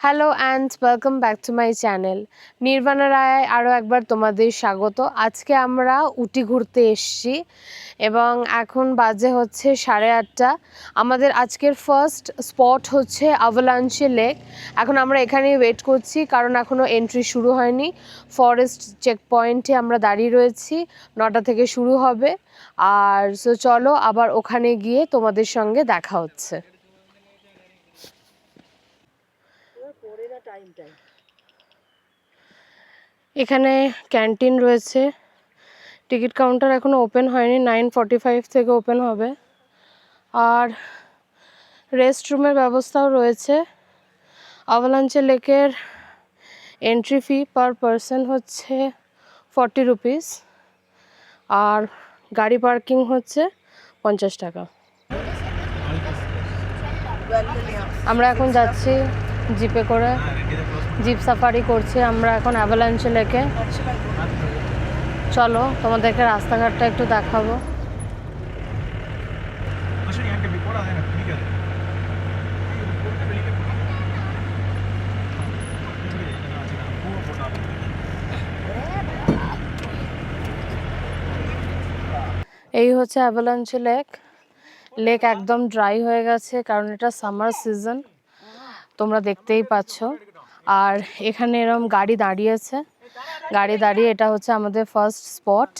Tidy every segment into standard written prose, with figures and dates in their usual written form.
Hello and welcome back to my channel. Nirvana Roy আরও একবার তোমাদের স্বাগত। আজকে আমরা উটি ঘুরতে এসেছি এবং এখন বাজে হচ্ছে 8:30। আমাদের আজকের ফার্স্ট স্পট হচ্ছে আভালাঞ্চি লেক। এখন আমরা এখানেই ওয়েট করছি কারণ এখনও এন্ট্রি শুরু হয়নি। ফরেস্ট চেক পয়েন্টে আমরা দাঁড়িয়ে রয়েছি, 9টা থেকে শুরু হবে। আর সো চলো আবার ওখানে গিয়ে তোমাদের সঙ্গে দেখা হচ্ছে। এখানে ক্যান্টিন রয়েছে, টিকিট কাউন্টার এখনো ওপেন হয়নি, 9:45 থেকে ওপেন হবে। আর রেস্টরুমের ব্যবস্থাও রয়েছে। আভালাঞ্চি লেকের এন্ট্রি ফি পার পারসন হচ্ছে 40 রুপিস আর গাড়ি পার্কিং হচ্ছে 50 টাকা। আমরা এখন যাচ্ছি জিপে করে, জিপ সাফারি করছি আমরা এখন আভালাঞ্চি লেকে। চলো তোমাদেরকে রাস্তাঘাটটা একটু দেখাবো। এই হচ্ছে আভালাঞ্চি লেক। লেক একদম ড্রাই হয়ে গেছে কারণ এটা সামার সিজন, তোমরা দেখতেই পাচ্ছ। আর এখানে এরকম গাড়ি দাঁড়িয়েছে, গাড়ি দাঁড়িয়ে এটা হচ্ছে আমাদের ফার্স্ট স্পট।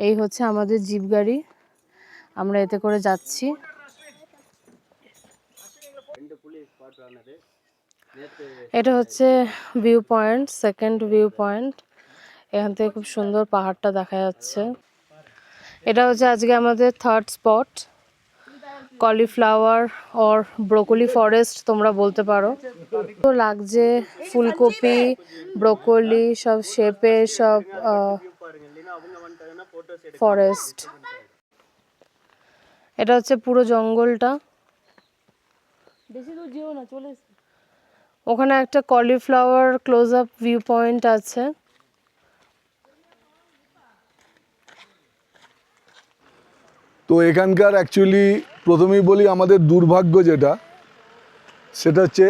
এই হচ্ছে আমাদের জিপ গাড়ি, আমরা এতে করে যাচ্ছি। এটা হচ্ছে view point, second view point. এখান থেকে খুব সুন্দর পাহাড়টা দেখা যাচ্ছে। এটা হচ্ছে আজকে আমাদের third spot, cauliflower or broccoli forest তোমরা বলতে পারো। তো লাগছে ফুলকপি, ব্রোকলি সব শেপে সব ফরেস্ট। এটা হচ্ছে পুরো জঙ্গলটা। ওখানে একটা cauliflower close up view point আছে। তো এখানকার অ্যাকচুয়ালি প্রথমেই বলি আমাদের দুর্ভাগ্য যেটা, সেটা হচ্ছে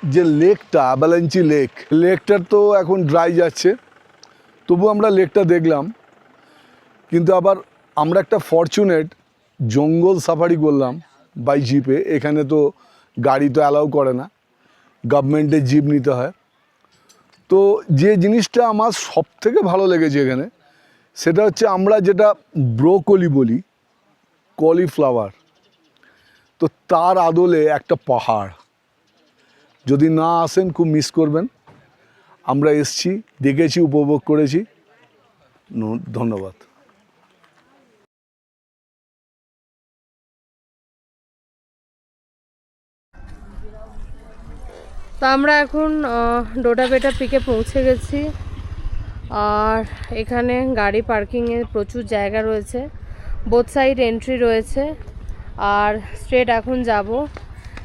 যে লেকটা আভালাঞ্চি লেকটার তো এখন ড্রাই যাচ্ছে, তবু আমরা লেকটা দেখলাম। কিন্তু আবার আমরা একটা ফরচুনেট জঙ্গল সাফারি করলাম বাই জিপে। এখানে তো গাড়ি তো অ্যালাউ করে না, গভর্নমেন্টের জিপ নিতে হয়। তো যে জিনিসটা আমার সব থেকে ভালো লেগেছে এখানে, সেটা হচ্ছে আমরা যেটা ব্রোকলি বলি, কলিফ্লাওয়ার, তো তার আদলে একটা পাহাড়। যদি না আসেন খুব মিস করবেন। আমরা এসছি, দেখেছি, উপভোগ করেছি। ধন্যবাদ। তো আমরা এখন ডোডাবেটা পিকে পৌঁছে গেছি। আর এখানে গাড়ি পার্কিংয়ের প্রচুর জায়গা রয়েছে, বোথ সাইড এন্ট্রি রয়েছে। আর স্ট্রেট এখন যাব,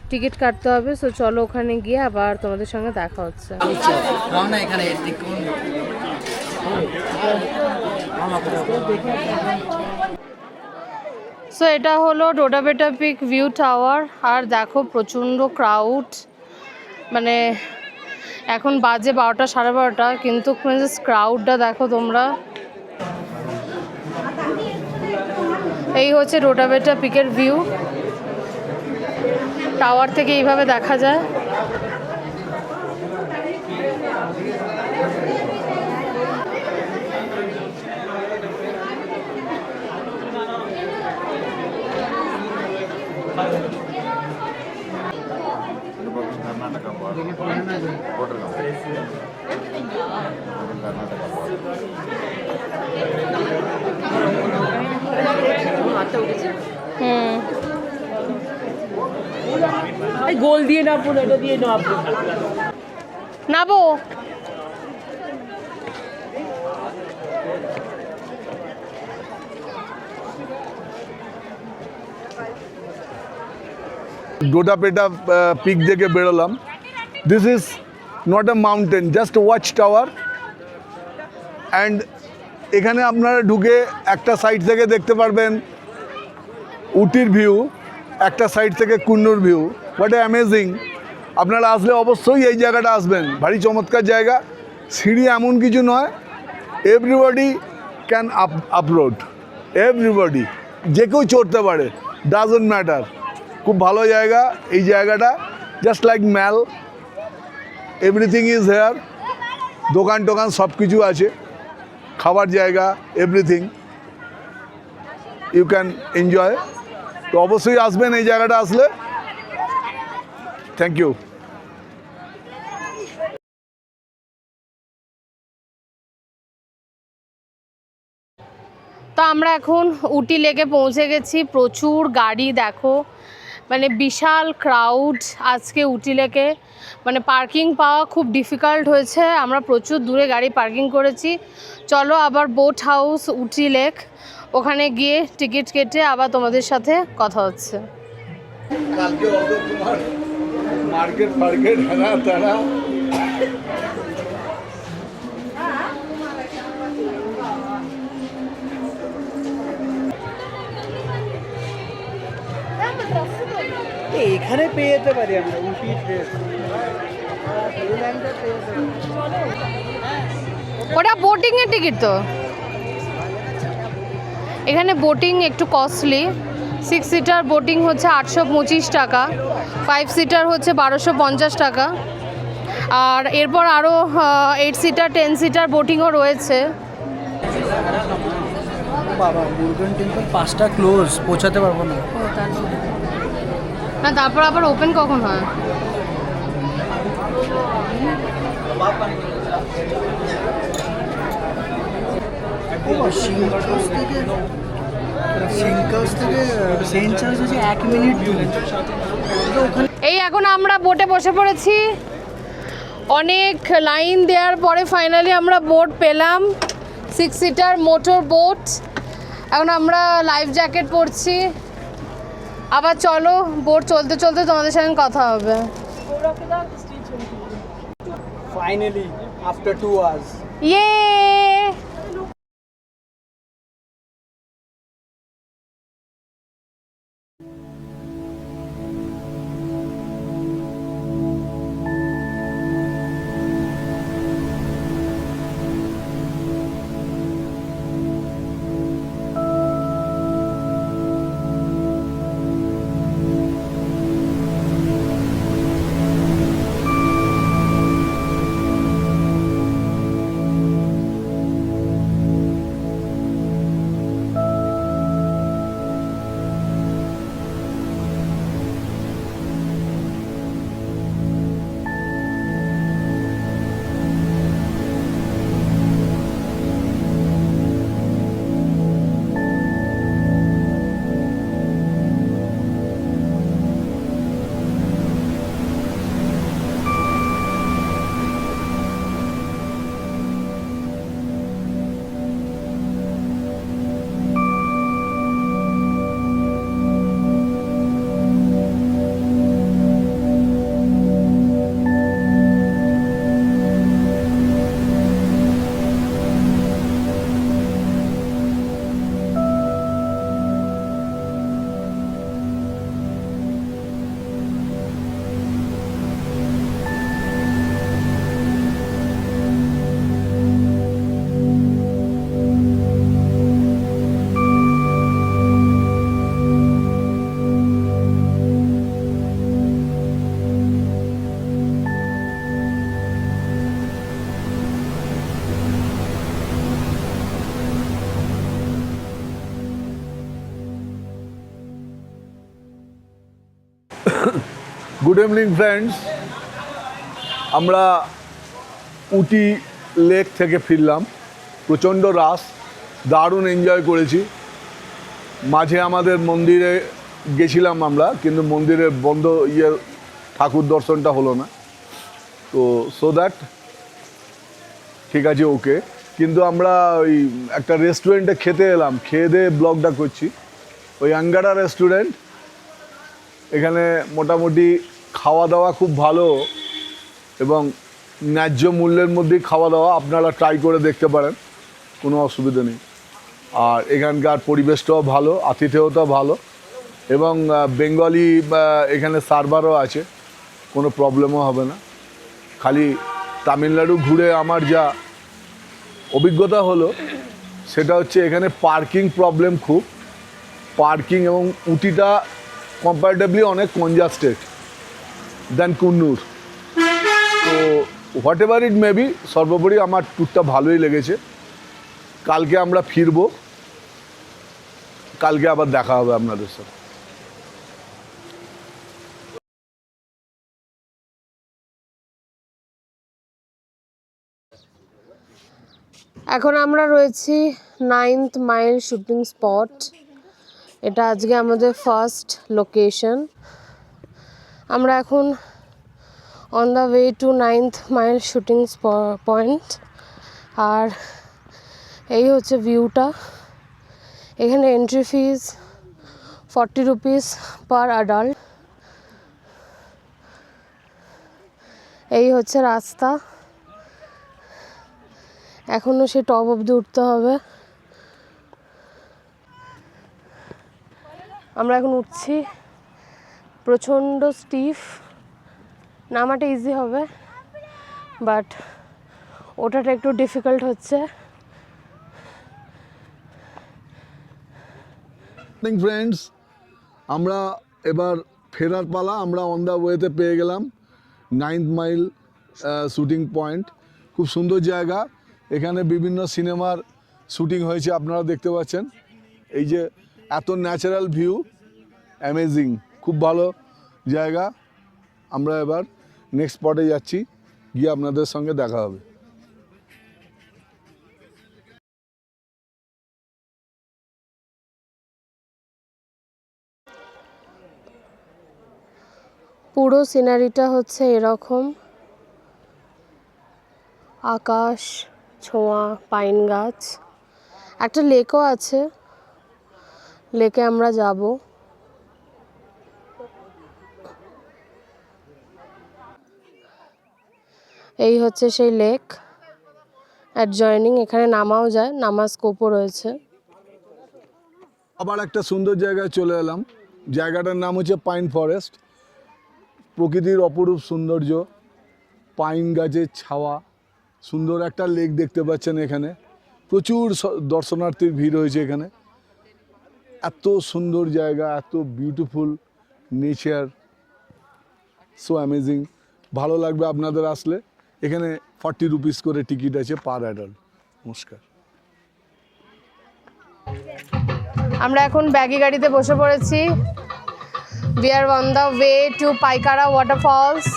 টিকিট কাটতে হবে। সো চলো ওখানে গিয়ে আবার তোমাদের সঙ্গে দেখা হচ্ছে। সো এটা হলো ডোডাবেটা পিক ভিউ টাওয়ার। আর দেখো প্রচণ্ড ক্রাউড, মানে এখন বাজে 12টা 12:30, কিন্তু ক্রাউডটা দেখো তোমরা। এই হচ্ছে ডোডাবেটা পিকের ভিউ, টাওয়ার থেকে এইভাবে দেখা যায়। গোল দিয়ে না পুরো এটা দিয়ে নাবো। ডোডাপেটা পিক থেকে বেরোলাম। This is not a mountain, just watch tower. And এখানে আপনারা ঢুকে একটা সাইড থেকে দেখতে পারবেন উটির ভিউ, একটা সাইড থেকে Coonoor view. What a amazing. আপনারা আসলে অবশ্যই এই জায়গাটা আসবেন, ভারী চমৎকার জায়গা। সিঁড়ি এমন কিছু নয়, এভরিবডি ক্যান আপলোড, এভরিবডি, যে কেউ চড়তে পারে, ডাজন্ট ম্যাটার। খুব ভালো জায়গা এই জায়গাটা, just like mall, everything is here. দোকান টোকান সব কিছু আছে, খাবার জায়গা, এভরিথিং ইউ ক্যান এনজয়। তো অবশ্যই আসবেন এই জায়গাটা আসলে। Thank you. তো আমরা এখন উটি লেকে পৌঁছে গেছি। প্রচুর গাড়ি দেখো, মানে বিশাল ক্রাউড আজকে উটি লেকে, মানে পার্কিং পাওয়া খুব ডিফিকাল্ট হয়েছে। আমরা প্রচুর দূরে গাড়ি পার্কিং করেছি। চলো আবার বোট হাউস উটি লেক, ওখানে গিয়ে টিকিট কেটে আবার তোমাদের সাথে কথা হচ্ছে। কালকে অত তোমার মার্কেট ফার্কেট হেনা তারা এখানে পেয়ে যেতে পারি আমরা উটি ড্রেস। ওটা বোটিংয়ের টিকিট তো। এখানে বোটিং একটু কস্টলি। 6 সিটার বোটিং হচ্ছে 825 টাকা, 5 সিটার হচ্ছে 1250 টাকা, আর এরপর আরও 8 সিটার 10 সিটার বোটিংও রয়েছে। বাবা, মুরগান টেম্পল 5টা ক্লোজ, পৌঁছাতে পারবো না। না, তারপর আবার ওপেন কখন হয়? সেন্ট চার্লস হচ্ছে 1 মিনিট দূরে। এই এখন আমরা বোটে বসে পড়েছি। অনেক লাইন দেওয়ার পরে ফাইনালি আমরা বোট পেলাম, 6 সিটার মোটর বোট। এখন আমরা লাইফ জ্যাকেট পরছি। আবার চলো বোট চলতে চলতে তোমাদের সঙ্গে কথা হবে। Finally after 2 hours. ইয়ে গুড ইভিনিং ফ্রেন্ডস, আমরা উটি লেক থেকে ফিরলাম। প্রচণ্ড রাশ, দারুণ এনজয় করেছি। মাঝে আমাদের মন্দিরে গেছিলাম আমরা, কিন্তু মন্দিরের বন্ধ ঠাকুর দর্শনটা হলো না। তো সো দ্যাট ঠিক আছে, ওকে। কিন্তু আমরা ওই একটা রেস্টুরেন্টে খেতে এলাম, খেয়ে দিয়ে ব্লগটা করছি। ওই আঙ্গারা রেস্টুরেন্ট, এখানে মোটামুটি খাওয়া দাওয়া খুব ভালো এবং ন্যায্য মূল্যের মধ্যেই খাওয়া দাওয়া। আপনারা ট্রাই করে দেখতে পারেন, কোনো অসুবিধা নেই। আর এখানকার পরিবেশটাও ভালো, আতিথেয়তাও ভালো এবং বেঙ্গলি এখানে সার্ভারও আছে। কোনো প্রবলেমও হবে না। খালি তামিলনাড়ু ঘুরে আমার যা অভিজ্ঞতা হলো সেটা হচ্ছে এখানে পার্কিং প্রবলেম খুব, পার্কিং, এবং উটিটা কম্পারেটিভলি অনেক কনজাস্টেড দেন কুন্নুর। তো what ever it may be, সর্বোপরি আমার ট্যুরটা ভালোই লেগেছে। কালকে আমরা ফিরবো, কালকে আবার দেখা হবে আপনাদের সাথে। এখন আমরা রয়েছি 9th মাইল শুটিং স্পট। এটা আজকে আমাদের ফার্স্ট লোকেশন। আমরা এখন on the way to 9th mile shooting point. আর এই হচ্ছে ভিউটা। এখানে entry fees 40 rupees per adult. এই হচ্ছে রাস্তা, এখনও সে টপ অবধি উঠতে হবে। আমরা এখন উঠছি, প্রচণ্ড স্টিফ, নামাটা ইজি হবে বাট ওঠাটা একটু ডিফিকাল্ট হচ্ছে। ফ্রেন্ডস, আমরা এবার ফেরার পালা। আমরা অন দ্য ওয়েতে পেয়ে গেলাম 9th মাইল শুটিং পয়েন্ট। খুব সুন্দর জায়গা, এখানে বিভিন্ন সিনেমার শুটিং হয়েছে, আপনারা দেখতে পাচ্ছেন। এই যে এত ন্যাচারাল ভিউ, অ্যামেজিং, খুব ভালো জায়গা। আমরা এবার নেক্সট স্পটে যাচ্ছি, গিয়ে আপনাদের সঙ্গে দেখা হবে। পুরো সিনারিটা হচ্ছে এরকম, আকাশ ছোঁয়া, পাইন গাছ, একটা লেকও আছে, লেকে আমরা যাব। এই হচ্ছে সেই লেক অ্যাডজয়নিং, এখানে নামাও যায়, নামার স্কোপও রয়েছে। আবার একটা সুন্দর জায়গায় চলে এলাম, জায়গাটার নাম হচ্ছে পাইন ফরেস্ট। প্রকৃতির অপরূপ সৌন্দর্য, পাইন গাছের ছাওয়া, সুন্দর একটা লেক দেখতে পাচ্ছেন। এখানে প্রচুর দর্শনার্থীর ভিড় হয়েছে এখানে। এত সুন্দর জায়গা, এত বিউটিফুল নেচার, সো অ্যামেজিং। ভালো লাগবে আপনাদের আসলে। এখানে 40 রুপিস করে টিকিট আছে পার অ্যাডাল্ট। নমস্কার। আমরা এখন ব্যাগি গাড়িতে বসে পড়েছি। We are on the way to Paikara waterfalls.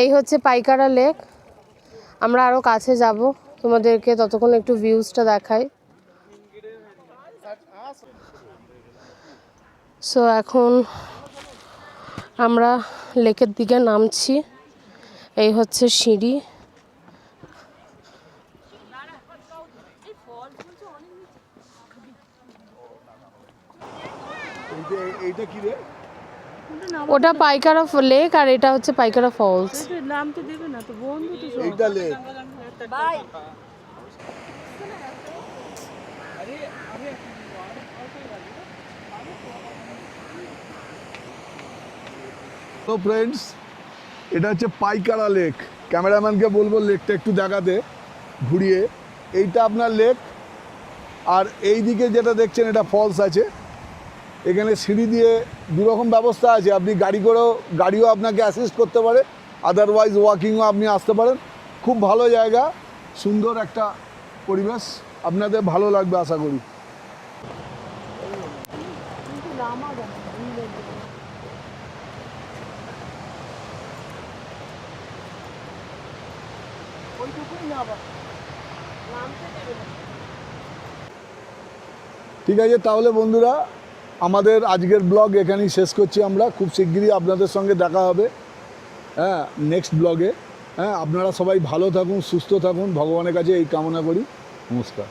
এই হচ্ছে পাইকারা লেক। আমরা আরো কাছে যাব, তোমাদেরকে ততক্ষণ একটু ভিউজটা দেখাই। সো এখন আমরা লেকের দিকে নামছি। এই হচ্ছে সিঁড়ি। এইটা কি রে? ওটা পাইকারা লেক আর এটা হচ্ছে পাইকারা ফলস। নাম তো দেবে না তো বন্ধু তো সব। এইটা লেক। তো ফ্রেন্ডস, এটা হচ্ছে পাইকারা লেক। ক্যামেরাম্যানকে বলবো লেকটা একটু দেখাতে ঘুরিয়ে। এইটা আপনার লেক, আর এই দিকে যেটা দেখছেন এটা ফলস আছে। এখানে সিঁড়ি দিয়ে দুরকম ব্যবস্থা আছে, আপনি গাড়িও আপনাকে অ্যাসিস্ট করতে পারে, আদারওয়াইজ ওয়াকিংও আপনি আসতে পারেন। খুব ভালো জায়গা, সুন্দর একটা পরিবেশ, আপনাদের ভালো লাগবে আশা করি। ঠিক আছে, তাহলে বন্ধুরা আমাদের আজকের ব্লগ এখানেই শেষ করছি। আমরা খুব শিগগিরই আপনাদের সঙ্গে দেখা হবে নেক্সট ব্লগে। আপনারা সবাই ভালো থাকুন, সুস্থ থাকুন, ভগবানের কাছে এই কামনা করি। নমস্কার।